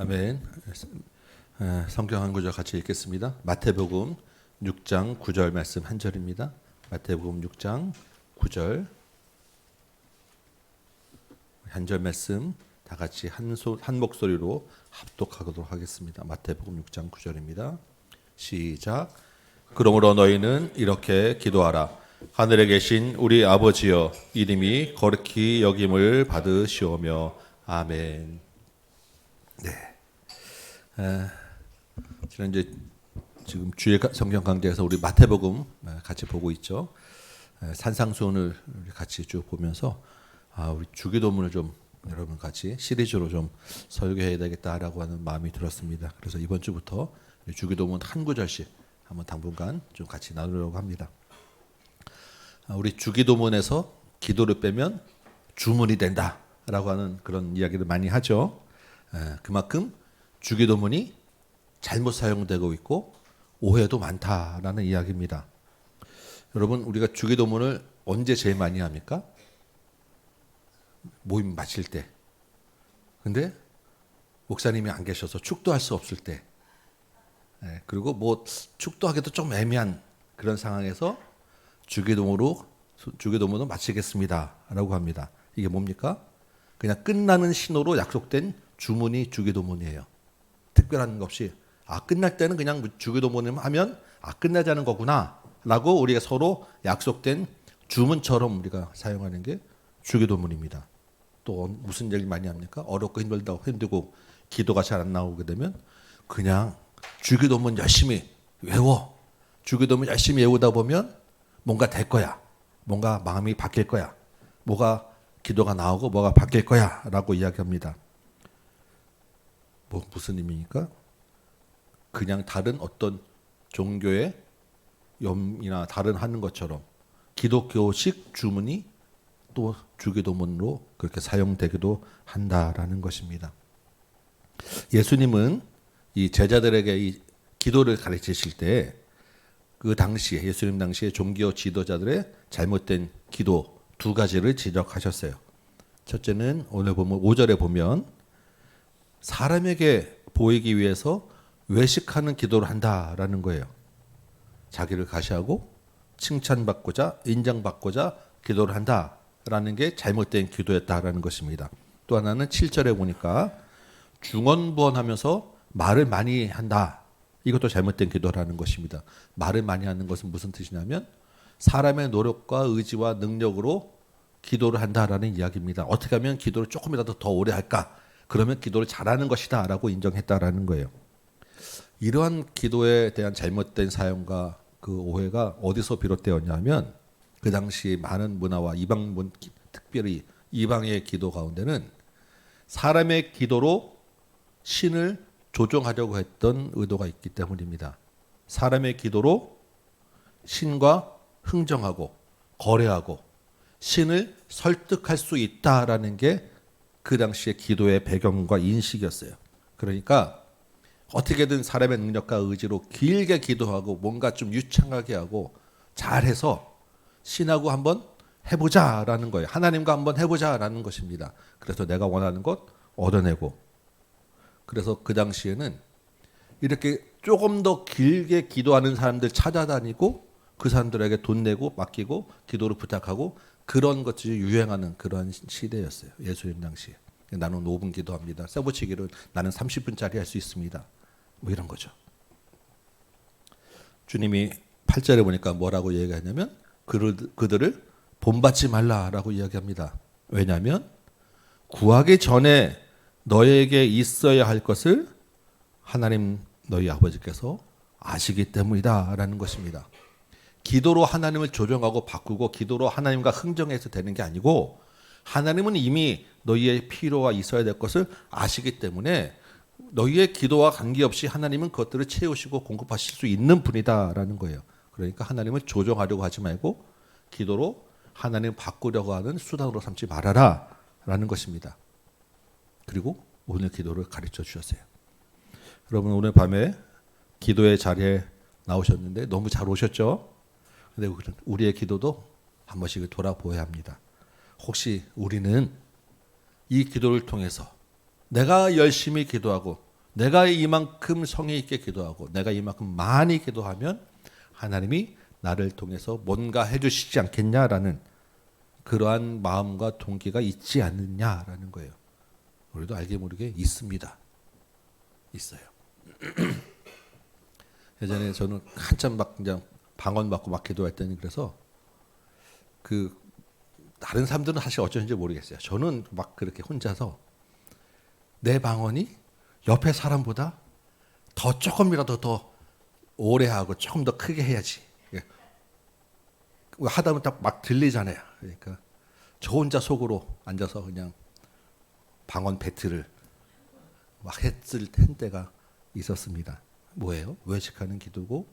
아멘. 성경 한 구절 같이 읽겠습니다. 마태복음 6장 9절 말씀 한 절입니다. 마태복음 6장 9절 한 절 말씀 다 같이 한 목소리로 합독하도록 하겠습니다. 마태복음 6장 9절입니다. 시작. 그러므로 너희는 이렇게 기도하라. 하늘에 계신 우리 아버지여, 이름이 거룩히 여김을 받으시오며. 아멘. 네. 지금 주의 성경 강좌에서 우리 마태복음 같이 보고 있죠. 산상수훈을 같이 쭉 보면서 우리 주기도문을 좀 여러분 같이 시리즈로 좀 설교해야 되겠다라고 하는 마음이 들었습니다. 그래서 이번 주부터 주기도문 한 구절씩 한번 당분간 좀 같이 나누려고 합니다. 우리 주기도문에서 기도를 빼면 주문이 된다라고 하는 그런 이야기를 많이 하죠. 그만큼 주기도문이 잘못 사용되고 있고 오해도 많다라는 이야기입니다. 여러분, 우리가 주기도문을 언제 제일 많이 합니까? 모임 마칠 때. 근데 목사님이 안 계셔서 축도할 수 없을 때. 그리고 뭐 축도하기도 좀 애매한 그런 상황에서 주기도문으로 마치겠습니다라고 합니다. 이게 뭡니까? 그냥 끝나는 신호로 약속된 주문이 주기도문이에요. 특별한 것 없이 끝날 때는 그냥 주기도문을 하면 끝나자는 거구나라고 우리가 서로 약속된 주문처럼 우리가 사용하는 게 주기도문입니다. 또 무슨 얘기 많이 합니까? 어렵고 힘들고 기도가 잘 안 나오게 되면 그냥 주기도문 열심히 외워. 주기도문 열심히 외우다 보면 뭔가 될 거야. 뭔가 마음이 바뀔 거야. 뭐가 기도가 나오고 뭐가 바뀔 거야 라고 이야기합니다. 무슨 의미입니까? 그냥 다른 어떤 종교의 염이나 다른 하는 것처럼 기독교식 주문이 또 주기도문으로 그렇게 사용되기도 한다라는 것입니다. 예수님은 이 제자들에게 이 기도를 가르치실 때 그 당시에 예수님 당시에 종교 지도자들의 잘못된 기도 두 가지를 지적하셨어요. 첫째는 오늘 보면 5절에 보면 사람에게 보이기 위해서 외식하는 기도를 한다라는 거예요. 자기를 가시하고 칭찬받고자 인정받고자 기도를 한다라는 게 잘못된 기도였다라는 것입니다. 또 하나는 7절에 보니까 중언부언하면서 말을 많이 한다. 이것도 잘못된 기도라는 것입니다. 말을 많이 하는 것은 무슨 뜻이냐면 사람의 노력과 의지와 능력으로 기도를 한다라는 이야기입니다. 어떻게 하면 기도를 조금이라도 더 오래 할까? 그러면 기도를 잘하는 것이다 라고 인정했다라는 거예요. 이러한 기도에 대한 잘못된 사용과 그 오해가 어디서 비롯되었냐면 그 당시 많은 문화와 특별히 이방의 기도 가운데는 사람의 기도로 신을 조종하려고 했던 의도가 있기 때문입니다. 사람의 기도로 신과 흥정하고 거래하고 신을 설득할 수 있다라는 게 그 당시의 기도의 배경과 인식이었어요. 그러니까 어떻게든 사람의 능력과 의지로 길게 기도하고 뭔가 좀 유창하게 하고 잘해서 신하고 한번 해보자라는 거예요. 하나님과 한번 해보자라는 것입니다. 그래서 내가 원하는 것 얻어내고, 그래서 그 당시에는 이렇게 조금 더 길게 기도하는 사람들 찾아다니고 그 사람들에게 돈 내고 맡기고 기도를 부탁하고 그런 것들이 유행하는 그런 시대였어요. 예수님 당시에. 나는 5분 기도합니다. 써붙이기를 나는 30분짜리 할 수 있습니다. 뭐 이런 거죠. 주님이 8절에 보니까 뭐라고 얘기하냐면 그들을 본받지 말라라고 이야기합니다. 왜냐하면 구하기 전에 너에게 있어야 할 것을 하나님 너희 아버지께서 아시기 때문이다라는 것입니다. 기도로 하나님을 조정하고 바꾸고 기도로 하나님과 흥정해서 되는 게 아니고 하나님은 이미 너희의 필요와 있어야 될 것을 아시기 때문에 너희의 기도와 관계없이 하나님은 그것들을 채우시고 공급하실 수 있는 분이다라는 거예요. 그러니까 하나님을 조정하려고 하지 말고 기도로 하나님을 바꾸려고 하는 수단으로 삼지 말아라 라는 것입니다. 그리고 오늘 기도를 가르쳐 주셨어요. 여러분, 오늘 밤에 기도의 자리에 나오셨는데 너무 잘 오셨죠? 근데 우리의 기도도 한 번씩 돌아보아야 합니다. 혹시 우리는 이 기도를 통해서 내가 열심히 기도하고 내가 이만큼 성의 있게 기도하고 내가 이만큼 많이 기도하면 하나님이 나를 통해서 뭔가 해주시지 않겠냐라는 그러한 마음과 동기가 있지 않느냐라는 거예요. 우리도 알게 모르게 있습니다. 있어요. 예전에 저는 한참 막 그냥 방언 받고 막 기도할 때는 그래서 그 다른 사람들은 사실 어쩐지 모르겠어요. 저는 막 그렇게 혼자서 내 방언이 옆에 사람보다 더 조금이라도 더 오래 하고 조금 더 크게 해야지. 하다 보면 딱 막 들리잖아요. 그러니까 저 혼자 속으로 앉아서 그냥 방언 배틀을 막 했을 때가 있었습니다. 뭐예요? 외식하는 기도고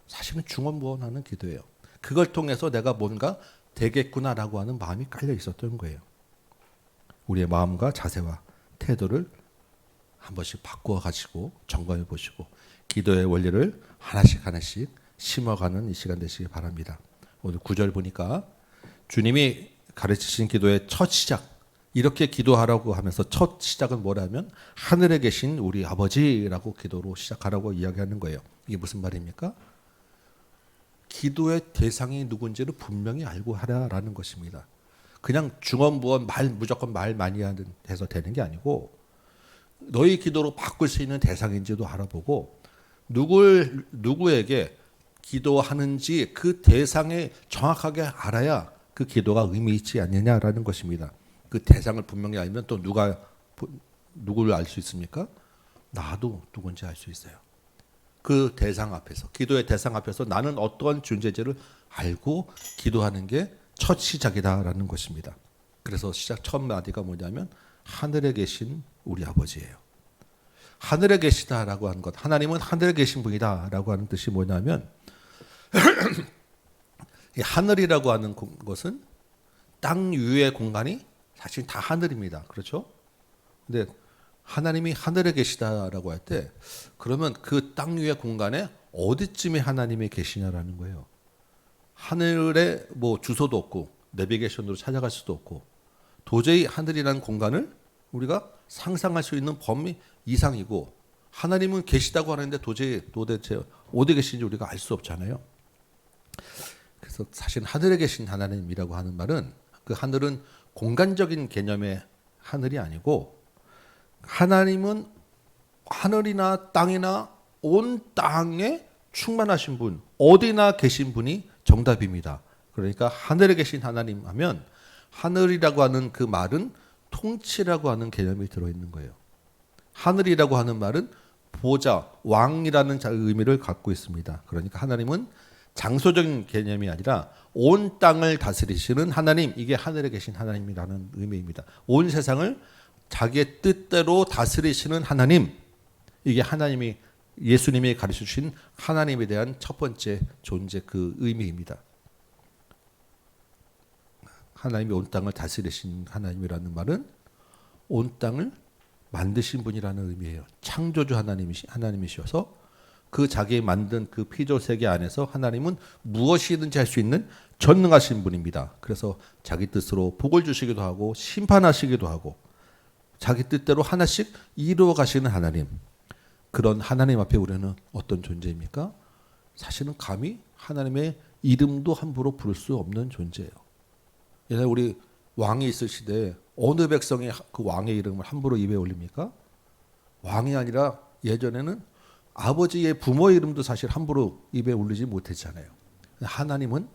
사실은 중언부언하는 기도예요. 그걸 통해서 내가 뭔가 되겠구나라고 하는 마음이 깔려 있었던 거예요. 우리의 마음과 자세와 태도를 한 번씩 바꾸어 가지고 점검해 보시고 기도의 원리를 하나씩 심어가는 이 시간 되시기 바랍니다. 오늘 9절 보니까 주님이 가르치신 기도의 첫 시작, 이렇게 기도하라고 하면서 첫 시작은 뭐라면 하늘에 계신 우리 아버지라고 기도로 시작하라고 이야기하는 거예요. 이게 무슨 말입니까? 기도의 대상이 누군지를 분명히 알고 하라라는 것입니다. 그냥 중언부언 무조건 말 많이 해서 되는 게 아니고 너희 기도로 바꿀 수 있는 대상인지도 알아보고 누구에게 기도하는지 그 대상에 정확하게 알아야 그 기도가 의미 있지 않느냐라는 것입니다. 그 대상을 분명히 알면 또 누구를 알 수 있습니까? 나도 누군지 알 수 있어요. 그 대상 앞에서, 기도의 대상 앞에서 나는 어떠한 존재인지를 알고 기도하는 게 첫 시작이다라는 것입니다. 그래서 첫 마디가 뭐냐면 하늘에 계신 우리 아버지예요. 하늘에 계시다라고 하는 것, 하나님은 하늘에 계신 분이다라고 하는 뜻이 뭐냐면 이 하늘이라고 하는 것은 땅 위의 공간이 사실 다 하늘입니다. 그렇죠? 근데 하나님이 하늘에 계시다라고 할 때 그러면 그 땅 위의 공간에 어디쯤에 하나님이 계시냐라는 거예요. 하늘에 뭐 주소도 없고 내비게이션으로 찾아갈 수도 없고 도저히 하늘이라는 공간을 우리가 상상할 수 있는 범위 이상이고 하나님은 계시다고 하는데 도대체 어디 계신지 우리가 알 수 없잖아요. 그래서 사실 하늘에 계신 하나님이라고 하는 말은 그 하늘은 공간적인 개념의 하늘이 아니고 하나님은 하늘이나 땅이나 온 땅에 충만하신 분, 어디나 계신 분이 정답입니다. 그러니까 하늘에 계신 하나님 하면 하늘이라고 하는 그 말은 통치라고 하는 개념이 들어있는 거예요. 하늘이라고 하는 말은 보좌, 왕이라는 의미를 갖고 있습니다. 그러니까 하나님은 장소적인 개념이 아니라 온 땅을 다스리시는 하나님, 이게 하늘에 계신 하나님이라는 의미입니다. 온 세상을 자기의 뜻대로 다스리시는 하나님, 이게 예수님이 가르쳐 주신 하나님에 대한 첫 번째 존재 그 의미입니다. 하나님이 온 땅을 다스리신 하나님이라는 말은 온 땅을 만드신 분이라는 의미예요. 창조주 하나님이셔서 그 자기 만든 그 피조 세계 안에서 하나님은 무엇이든지 할 수 있는 전능하신 분입니다. 그래서 자기 뜻으로 복을 주시기도 하고 심판하시기도 하고 자기 뜻대로 하나씩 이루어 가시는 하나님. 그런 하나님 앞에 우리는 어떤 존재입니까? 사실은 감히 하나님의 이름도 함부로 부를 수 없는 존재예요. 옛날에 우리 왕이 있을 시대에 어느 백성이 그 왕의 이름을 함부로 입에 올립니까? 왕이 아니라 예전에는 아버지의 부모의 이름도 사실 함부로 입에 올리지 못했잖아요. 하나님은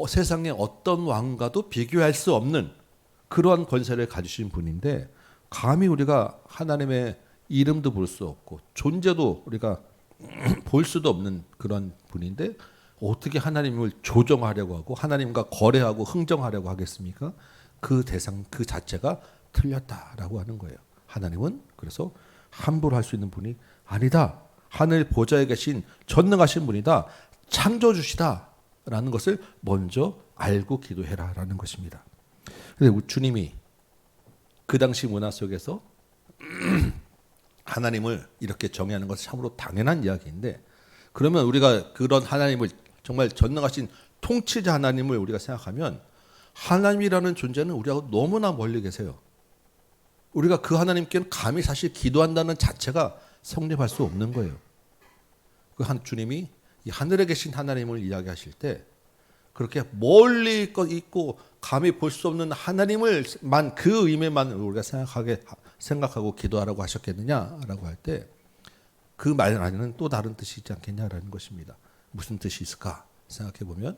세상에 어떤 왕과도 비교할 수 없는 그러한 권세를 가지신 분인데 감히 우리가 하나님의 이름도 볼 수 없고 존재도 우리가 볼 수도 없는 그런 분인데 어떻게 하나님을 조정하려고 하고 하나님과 거래하고 흥정하려고 하겠습니까? 그 대상 그 자체가 틀렸다라고 하는 거예요. 하나님은 그래서 함부로 할 수 있는 분이 아니다. 하늘 보좌에 계신 전능하신 분이다. 창조주시다라는 것을 먼저 알고 기도해라라는 것입니다. 그런데 주님이 그 당시 문화 속에서 하나님을 이렇게 정의하는 것은 참으로 당연한 이야기인데 그러면 우리가 그런 하나님을 정말 전능하신 통치자 하나님을 우리가 생각하면 하나님이라는 존재는 우리하고 너무나 멀리 계세요. 우리가 그 하나님께는 감히 사실 기도한다는 자체가 성립할 수 없는 거예요. 그 한 주님이 이 하늘에 계신 하나님을 이야기하실 때 그렇게 멀리 있고 감히 볼 수 없는 하나님을만 그 의미만 우리가 생각하고 기도하라고 하셨겠느냐라고 할 때 그 말 안에는 또 다른 뜻이 있지 않겠냐라는 것입니다. 무슨 뜻이 있을까 생각해 보면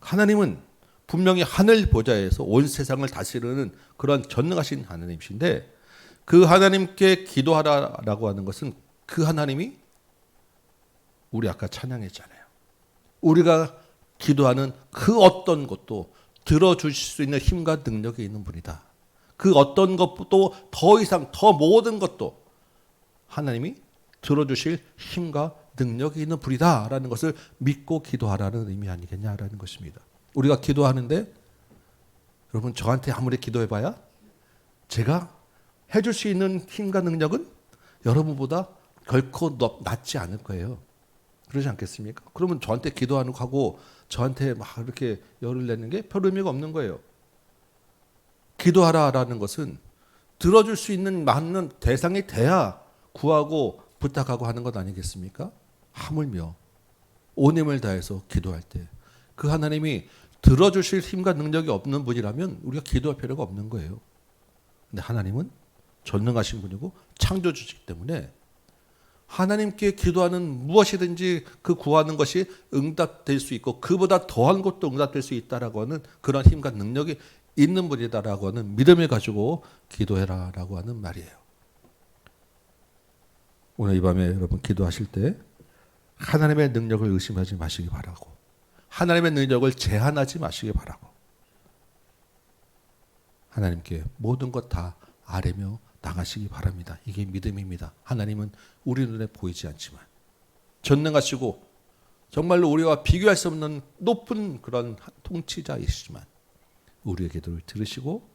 하나님은 분명히 하늘 보좌에서 온 세상을 다스리는 그런 전능하신 하나님이신데 그 하나님께 기도하라라고 하는 것은 그 하나님이 우리 아까 찬양했잖아요. 우리가 기도하는 그 어떤 것도 들어주실 수 있는 힘과 능력이 있는 분이다. 그 어떤 것도 더 이상 더 모든 것도 하나님이 들어주실 힘과 능력이 있는 분이다라는 것을 믿고 기도하라는 의미 아니겠냐라는 것입니다. 우리가 기도하는데 여러분 저한테 아무리 기도해봐야 제가 해줄 수 있는 힘과 능력은 여러분보다 결코 낮지 않을 거예요. 그러지 않겠습니까? 그러면 저한테 기도하는 거 하고 저한테 막 이렇게 열을 내는 게 별 의미가 없는 거예요. 기도하라라는 것은 들어줄 수 있는 맞는 대상이 돼야 구하고 부탁하고 하는 것 아니겠습니까? 하물며 온 힘을 다해서 기도할 때 그 하나님이 들어주실 힘과 능력이 없는 분이라면 우리가 기도할 필요가 없는 거예요. 근데 하나님은 전능하신 분이고 창조주시기 때문에 하나님께 기도하는 무엇이든지 그 구하는 것이 응답될 수 있고 그보다 더한 것도 응답될 수 있다라고 하는 그런 힘과 능력이 있는 분이다라고 하는 믿음을 가지고 기도해라라고 하는 말이에요. 오늘 이 밤에 여러분 기도하실 때 하나님의 능력을 의심하지 마시기 바라고 하나님의 능력을 제한하지 마시기 바라고 하나님께 모든 것 다 아뢰며 나가시기 바랍니다. 이게 믿음입니다. 하나님은 우리 눈에 보이지 않지만 전능하시고 정말로 우리와 비교할 수 없는 높은 그런 통치자이시지만 우리의 기도를 들으시고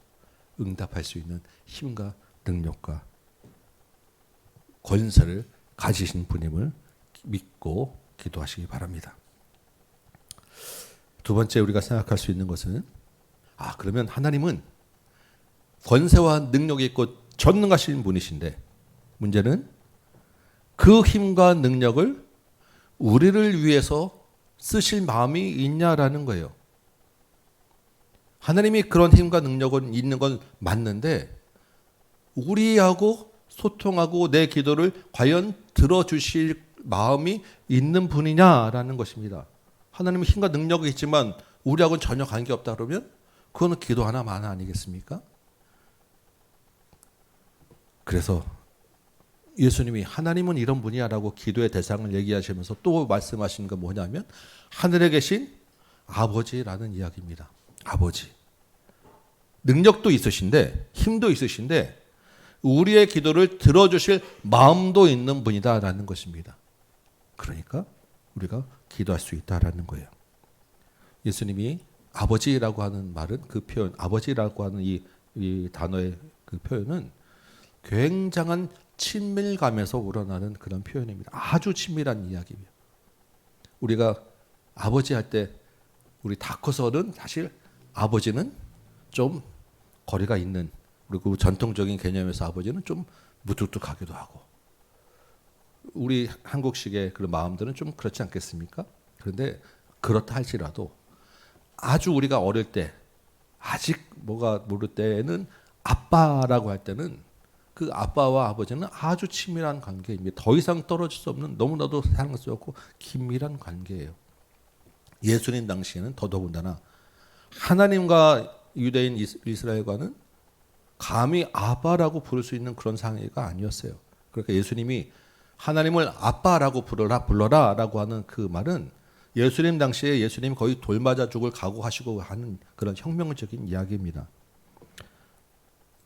응답할 수 있는 힘과 능력과 권세를 가지신 분임을 믿고 기도하시기 바랍니다. 두 번째 우리가 생각할 수 있는 것은 그러면 하나님은 권세와 능력이 있고 전능하신 분이신데 문제는 그 힘과 능력을 우리를 위해서 쓰실 마음이 있냐라는 거예요. 하나님이 그런 힘과 능력은 있는 건 맞는데 우리하고 소통하고 내 기도를 과연 들어주실 마음이 있는 분이냐라는 것입니다. 하나님은 힘과 능력이 있지만 우리하고는 전혀 관계없다 그러면 그거는 기도 하나만 아니겠습니까? 그래서 예수님이 하나님은 이런 분이야라고 기도의 대상을 얘기하시면서 또 말씀하시는 건 뭐냐면 하늘에 계신 아버지라는 이야기입니다. 아버지. 능력도 있으신데 힘도 있으신데 우리의 기도를 들어주실 마음도 있는 분이다라는 것입니다. 그러니까 우리가 기도할 수 있다라는 거예요. 예수님이 아버지라고 하는 말은 그 표현, 아버지라고 하는 이 단어의 그 표현은 굉장한 친밀감에서 우러나는 그런 표현입니다. 아주 친밀한 이야기입니다. 우리가 아버지 할 때 우리 다 커서는 사실 아버지는 좀 거리가 있는 그리고 전통적인 개념에서 아버지는 좀 무뚝뚝하기도 하고 우리 한국식의 그런 마음들은 좀 그렇지 않겠습니까? 그런데 그렇다 할지라도 아주 우리가 어릴 때 아직 뭐가 모를 때는 아빠라고 할 때는 그 아빠와 아버지는 아주 친밀한 관계입니다. 더 이상 떨어질 수 없는 너무나도 사랑스럽고 긴밀한 관계예요. 예수님 당시에는 더더군다나 하나님과 유대인 이스라엘과는 감히 아빠라고 부를 수 있는 그런 상황이 아니었어요. 그러니까 예수님이 하나님을 아빠라고 불러라라고 하는 그 말은 예수님 당시에 예수님이 거의 돌맞아 죽을 각오하시고 하는 그런 혁명적인 이야기입니다.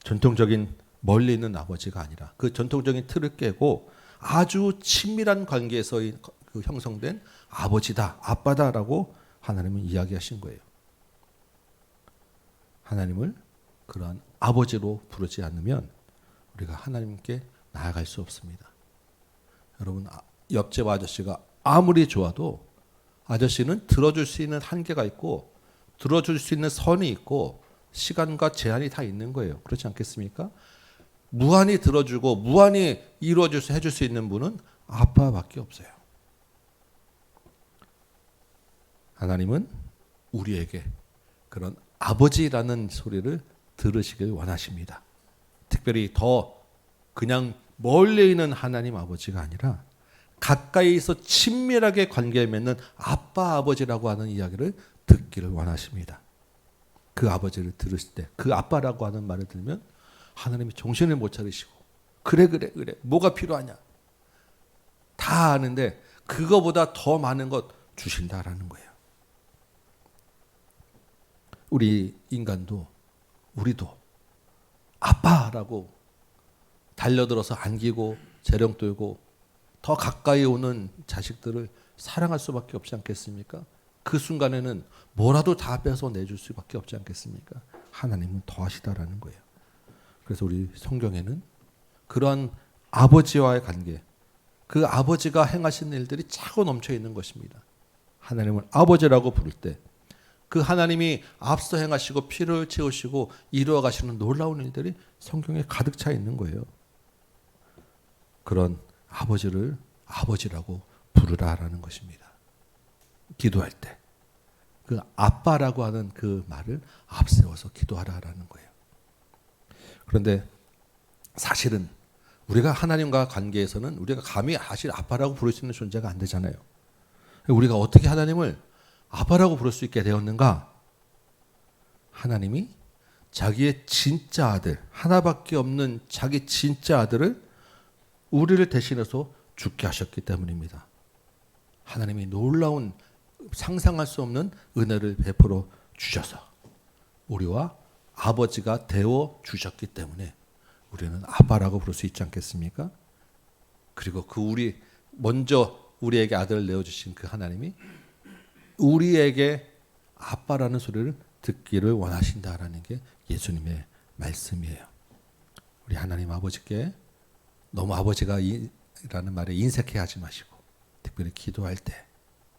전통적인 멀리 있는 아버지가 아니라 그 전통적인 틀을 깨고 아주 친밀한 관계에서 그 형성된 아버지다, 아빠다라고 하나님은 이야기하신 거예요. 하나님을 그러한 아버지로 부르지 않으면 우리가 하나님께 나아갈 수 없습니다. 여러분 옆집 아저씨가 아무리 좋아도 아저씨는 들어줄 수 있는 한계가 있고 들어줄 수 있는 선이 있고 시간과 제한이 다 있는 거예요. 그렇지 않겠습니까? 무한히 들어주고 무한히 이루어줘서 해줄 수 있는 분은 아빠밖에 없어요. 하나님은 우리에게 그런 아버지라는 소리를 들으시길 원하십니다. 특별히 더 그냥 멀리 있는 하나님 아버지가 아니라 가까이서 친밀하게 관계 맺는 아빠 아버지라고 하는 이야기를 듣기를 원하십니다. 그 아버지를 들으실 때 그 아빠라고 하는 말을 들으면 하나님이 정신을 못 차리시고 그래 뭐가 필요하냐 다 아는데 그거보다 더 많은 것 주신다라는 거예요. 우리 인간도 우리도 아빠라고 달려들어서 안기고 재롱 떨고 더 가까이 오는 자식들을 사랑할 수밖에 없지 않겠습니까? 그 순간에는 뭐라도 다 빼서 내줄 수밖에 없지 않겠습니까? 하나님은 더 하시다라는 거예요. 그래서 우리 성경에는 그러한 아버지와의 관계, 그 아버지가 행하신 일들이 차고 넘쳐 있는 것입니다. 하나님을 아버지라고 부를 때 그 하나님이 앞서 행하시고 피를 채우시고 이루어 가시는 놀라운 일들이 성경에 가득 차 있는 거예요. 그런 아버지를 아버지라고 부르라라는 것입니다. 기도할 때 그 아빠라고 하는 그 말을 앞세워서 기도하라라는 거예요. 그런데 사실은 우리가 하나님과 관계에서는 우리가 감히 사실 아빠라고 부를 수 있는 존재가 안 되잖아요. 우리가 어떻게 하나님을 아빠라고 부를 수 있게 되었는가? 하나님이 자기의 진짜 아들, 하나밖에 없는 자기 진짜 아들을 우리를 대신해서 죽게 하셨기 때문입니다. 하나님이 놀라운 상상할 수 없는 은혜를 베풀어 주셔서 우리와 아버지가 되어 주셨기 때문에 우리는 아빠라고 부를 수 있지 않겠습니까? 그리고 그 우리 먼저 우리에게 아들을 내어주신 그 하나님이 우리에게 아빠라는 소리를 듣기를 원하신다라는 게 예수님의 말씀이에요. 우리 하나님 아버지께 너무 아버지가 라는 말에 인색해하지 마시고 특별히 기도할 때,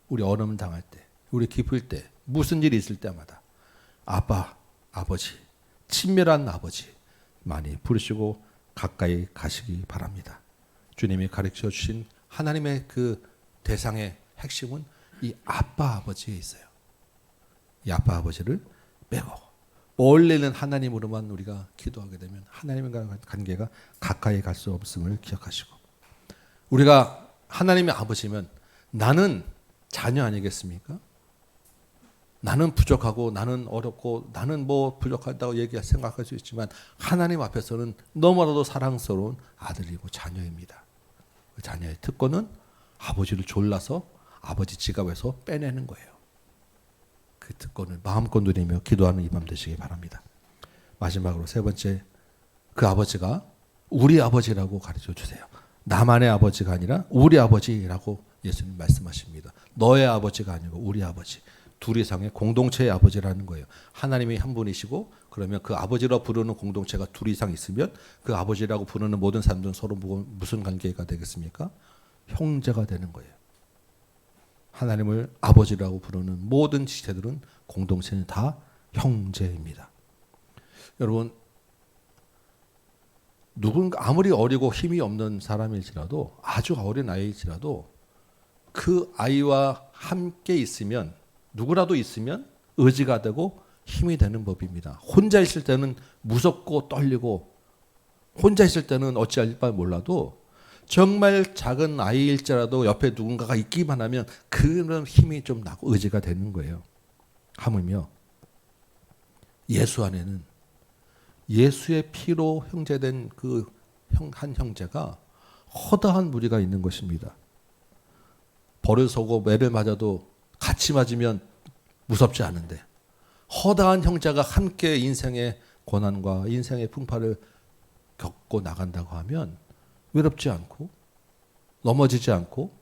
우리 어려움 당할 때, 우리 기쁠 때, 무슨 일이 있을 때마다 아빠, 아버지, 친밀한 아버지 많이 부르시고 가까이 가시기 바랍니다. 주님이 가르쳐 주신 하나님의 그 대상의 핵심은 이 아빠 아버지에 있어요. 이 아빠 아버지를 빼고 멀리는 하나님으로만 우리가 기도하게 되면 하나님과 관계가 가까이 갈 수 없음을 기억하시고, 우리가 하나님의 아버지면 나는 자녀 아니겠습니까? 나는 부족하고 나는 어렵고 나는 뭐 부족하다고 생각할 수 있지만 하나님 앞에서는 너무나도 사랑스러운 아들이고 자녀입니다. 그 자녀의 특권은 아버지를 졸라서 아버지 지갑에서 빼내는 거예요. 그 특권을 마음껏 누리며 기도하는 이 밤 되시기 바랍니다. 마지막으로 세 번째, 그 아버지가 우리 아버지라고 가르쳐 주세요. 나만의 아버지가 아니라 우리 아버지라고 예수님 말씀하십니다. 너의 아버지가 아니고 우리 아버지. 둘 이상의 공동체의 아버지라는 거예요. 하나님이 한 분이시고 그러면 그 아버지라고 부르는 공동체가 둘 이상 있으면 그 아버지라고 부르는 모든 사람들은 서로 무슨 관계가 되겠습니까? 형제가 되는 거예요. 하나님을 아버지라고 부르는 모든 지체들은 공동체는 다 형제입니다. 여러분, 누군가 아무리 어리고 힘이 없는 사람일지라도, 아주 어린 아이일지라도 그 아이와 함께 있으면, 누구라도 있으면 의지가 되고 힘이 되는 법입니다. 혼자 있을 때는 무섭고 떨리고 혼자 있을 때는 어찌할 바 몰라도 정말 작은 아이일지라도 옆에 누군가가 있기만 하면 그런 힘이 좀 나고 의지가 되는 거예요. 하물며 예수 안에는 예수의 피로 형제된 그 한 형제가 허다한 무리가 있는 것입니다. 벌을 서고 매를 맞아도 같이 맞으면 무섭지 않은데 허다한 형제가 함께 인생의 고난과 인생의 풍파를 겪고 나간다고 하면 외롭지 않고 넘어지지 않고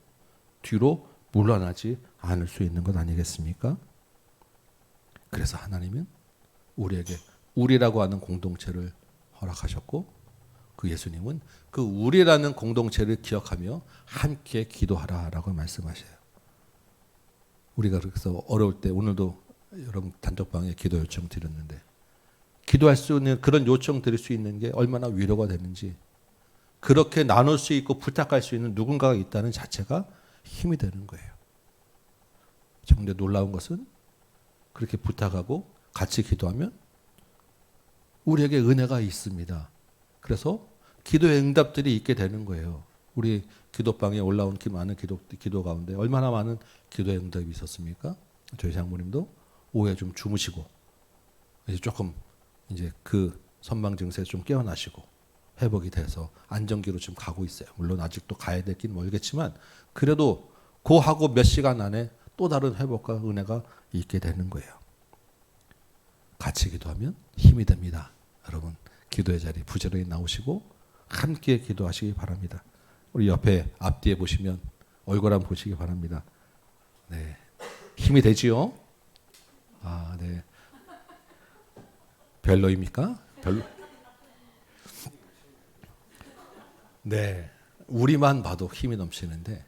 뒤로 물러나지 않을 수 있는 것 아니겠습니까? 그래서 하나님은 우리에게 우리라고 하는 공동체를 허락하셨고, 그 예수님은 그 우리라는 공동체를 기억하며 함께 기도하라라고 말씀하셔요. 우리가 그래서 어려울 때, 오늘도 여러분 단톡방에 기도 요청 드렸는데 기도할 수 있는 그런 요청 드릴 수 있는 게 얼마나 위로가 되는지, 그렇게 나눌 수 있고 부탁할 수 있는 누군가가 있다는 자체가 힘이 되는 거예요. 그런데 놀라운 것은 그렇게 부탁하고 같이 기도하면 우리에게 은혜가 있습니다. 그래서 기도의 응답들이 있게 되는 거예요. 우리 기도방에 올라온 많은 기도 가운데 얼마나 많은 기도의 응답이 있었습니까? 저희 장모님도 오후에 좀 주무시고 이제 조금 이제 그 선망 증세에 좀 깨어나시고 회복이 돼서 안정기로 좀 가고 있어요. 물론 아직도 가야 되긴 멀겠지만 그래도 그 하고 몇 시간 안에 또 다른 회복과 은혜가 있게 되는 거예요. 같이 기도하면 힘이 됩니다. 여러분 기도의 자리 부지런히 나오시고 함께 기도하시기 바랍니다. 우리 옆에 앞뒤에 보시면 얼굴 한번 보시기 바랍니다. 네, 힘이 되지요? 아, 네. 별로입니까? 별로. 네, 우리만 봐도 힘이 넘치는데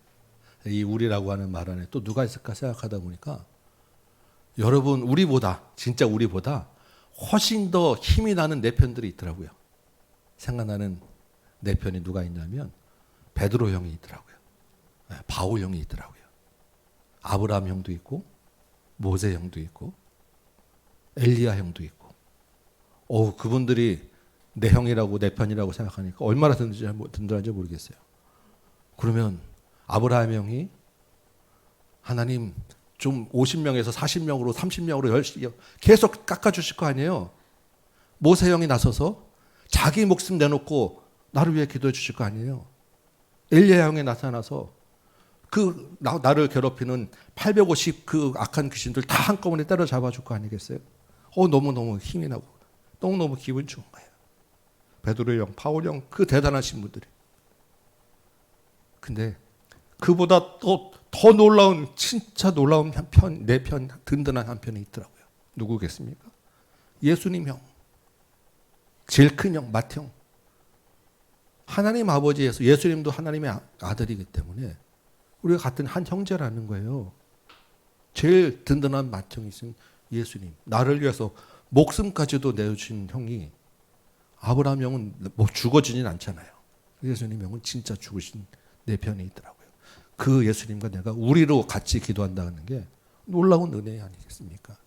이 우리라고 하는 말 안에 또 누가 있을까 생각하다 보니까 여러분 우리보다 진짜 우리보다 훨씬 더 힘이 나는 내 편들이 있더라고요. 생각나는 내 편이 누가 있냐면 베드로 형이 있더라고요. 바울 형이 있더라고요. 아브라함 형도 있고 모세 형도 있고 엘리야 형도 있고. 그분들이 내 형이라고 내 편이라고 생각하니까 얼마나 든든한지 모르겠어요. 그러면 아브라함 형이 하나님 좀 50명에서 40명으로 30명으로 열심히 계속 깎아주실 거 아니에요. 모세 형이 나서서 자기 목숨 내놓고 나를 위해 기도해 주실 거 아니에요. 엘리야 형이 나타나서 나를 괴롭히는 850 그 악한 귀신들 다 한꺼번에 때려잡아 줄 거 아니겠어요. 너무너무 힘이 나고 너무너무 기분 좋은 거예요. 베드로 형, 바울 형, 그 대단하신 분들이. 근데 그보다 더 놀라운, 진짜 놀라운 한 내 편, 든든한 한 편이 있더라고요. 누구겠습니까? 예수님 형. 제일 큰 형, 맏형. 하나님 아버지에서 예수님도 하나님의 아들이기 때문에 우리가 같은 한 형제라는 거예요. 제일 든든한 맏형이신 예수님. 나를 위해서 목숨까지도 내주신 형이 아브라함 형은 뭐 죽어지진 않잖아요. 예수님 형은 진짜 죽으신 내 편에 있더라고요. 그 예수님과 내가 우리로 같이 기도한다는 게 놀라운 은혜 아니겠습니까?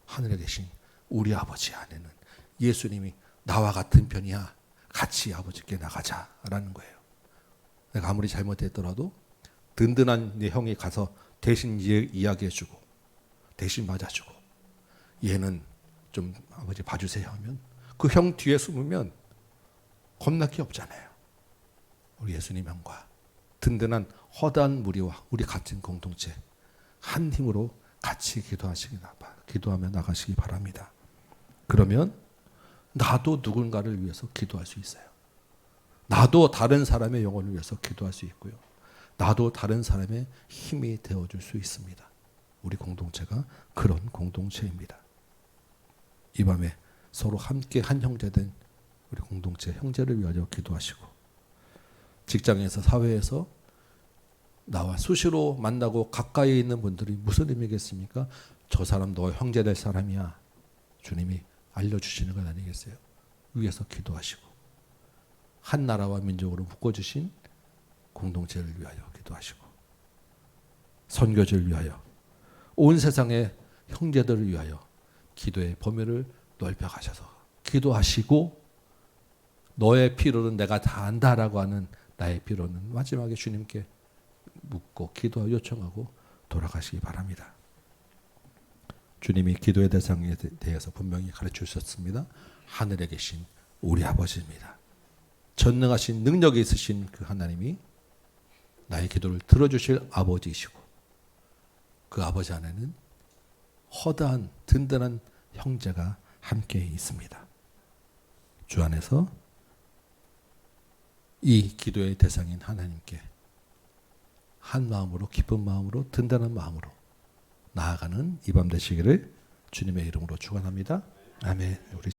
하늘에 계신 우리 아버지 안에는 예수님이 나와 같은 편이야. 같이 아버지께 나가자라는 거예요. 내가 아무리 잘못했더라도 든든한 내 형이 가서 대신 이야기해주고 대신 맞아주고 얘는 좀 아버지 봐주세요 하면 그 형 뒤에 숨으면 겁날 게 없잖아요. 우리 예수님 형과 든든한 허다한 무리와 우리 같은 공동체 한 힘으로 같이 기도하며 나가시기 바랍니다. 그러면 나도 누군가를 위해서 기도할 수 있어요. 나도 다른 사람의 영혼을 위해서 기도할 수 있고요. 나도 다른 사람의 힘이 되어줄 수 있습니다. 우리 공동체가 그런 공동체입니다. 이 밤에 서로 함께 한 형제된 우리 공동체 형제를 위하여 기도하시고 직장에서 사회에서 나와 수시로 만나고 가까이 있는 분들이 무슨 의미겠습니까? 저 사람 너 형제 될 사람이야. 주님이 알려주시는 건 아니겠어요? 위에서 기도하시고 한 나라와 민족으로 묶어주신 공동체를 위하여 기도하시고 선교지를 위하여 온 세상의 형제들을 위하여 기도의 범위를 넓혀가셔서 기도하시고 너의 필요는 내가 다 안다라고 하는 나의 필요는 마지막에 주님께 묻고 기도 요청하고 돌아가시기 바랍니다. 주님이 기도의 대상에 대해서 분명히 가르쳐 주셨습니다. 하늘에 계신 우리 아버지입니다. 전능하신 능력이 있으신 그 하나님이 나의 기도를 들어주실 아버지이시고 그 아버지 안에는 허다한 든든한 형제가 함께 있습니다. 주 안에서 이 기도의 대상인 하나님께 한 마음으로 기쁜 마음으로 든든한 마음으로 나아가는 이 밤 되시기를 주님의 이름으로 축원합니다. 아멘. 우리